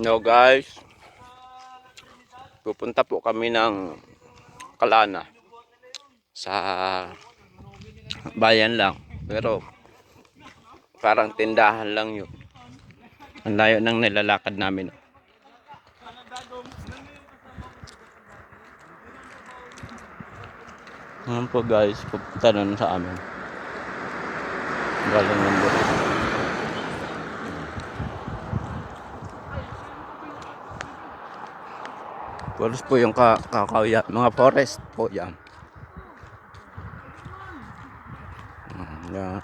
No guys, pupunta po kami ng Kalana sa bayan lang, pero parang tindahan lang yun. Ang layo ng nilalakad namin. Ayan po guys, pupunta nun sa amin. Galing ng buhay. Forest po yung kakauya, mga forest po yan. Yan.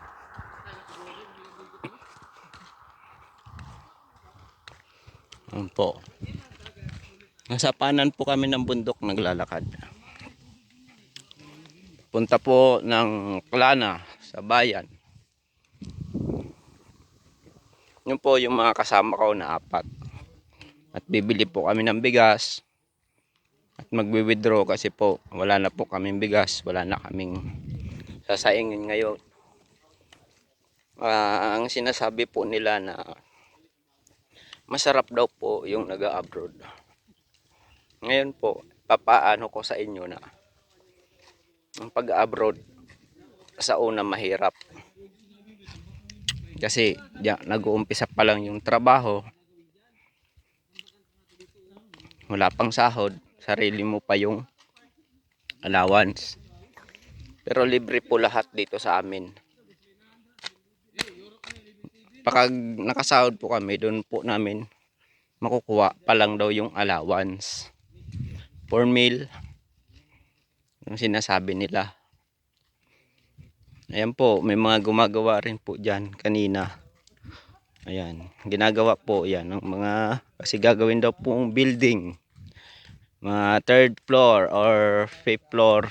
Ayan po. Nasa panan po kami ng bundok naglalakad. Punta po ng Kalana sa bayan. Yun po yung mga kasama ko na 4. At bibili po kami ng bigas. At magwi-withdraw kasi po wala na po kaming bigas. Wala na kaming sasaingin ngayon. Ang sinasabi po nila na masarap daw po yung nag-abroad. Ngayon po, papaano ko sa inyo na ang pag-abroad sa una mahirap. Kasi nag-uumpisa pa lang yung trabaho. Wala pang sahod, sarili mo pa yung allowance. Pero libre po lahat dito sa amin. Pag nakasahod po kami, doon po namin makukuha pa lang daw yung allowance. 4 meal, yung sinasabi nila. Ayan po, may mga gumagawa rin po dyan kanina. Ayan, ginagawa po yan ng mga, kasi gagawin daw pong building. Mga 3rd floor or 5th floor.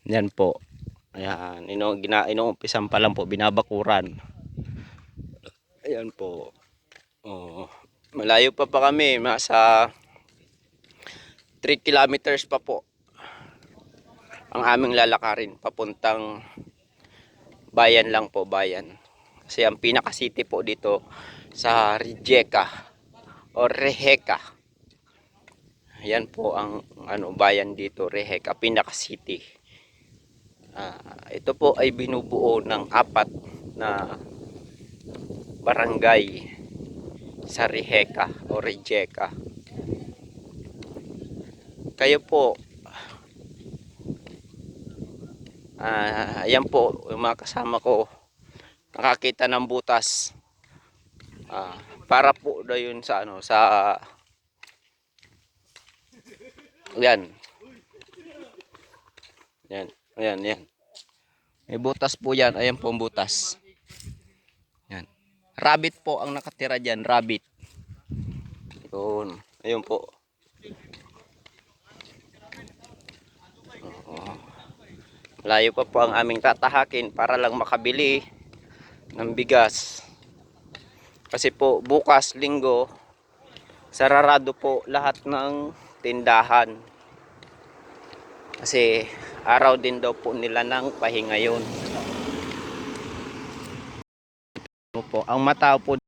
Yan po. Ayan, inuumpisan pa lang po, binabakuran. Ayan po. Oh, malayo pa kami, nasa 3 kilometers pa po ang aming lalakarin papuntang bayan lang po, bayan. Kasi ang pinaka city po dito sa Rijeka o Reheka. Yan po ang bayan dito, Reheka, pinaka city. Ito po ay binubuo ng 4 na barangay sa Reheka o Rijeka. Kayo po, ayan po yung mga kasama ko nakakita ng butas. Para po daw yun sa yan. Yan. May butas po yan. Ayan po ang butas. Yan. Rabbit po ang nakatira dyan. Rabbit. Yun. Ayun po. Malayo pa po ang aming tatahakin para lang makabili ng bigas. Kasi po bukas linggo sararado po lahat ng tindahan. Kasi araw din daw po nila ng pahinga yun. Po, ang mata po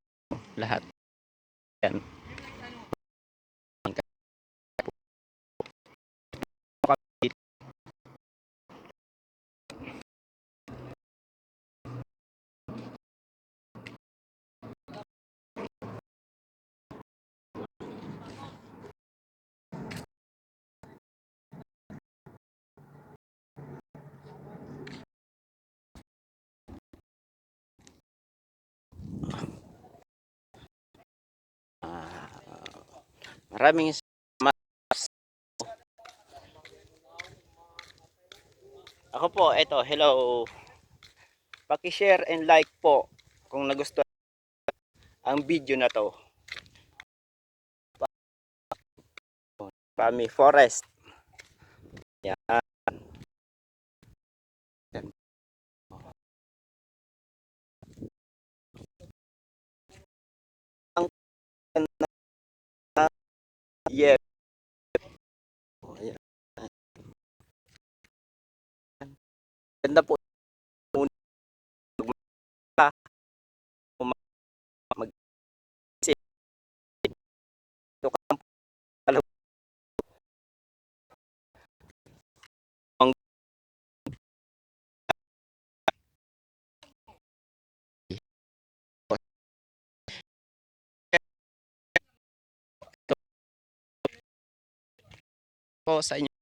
lahat. Yan. Maraming salamat. Ako po, eto, hello. Paki-share and like po kung nagustuhan ang video na to. Pami Forest. Yan. Ang yeah. Ganda po po sa inyo.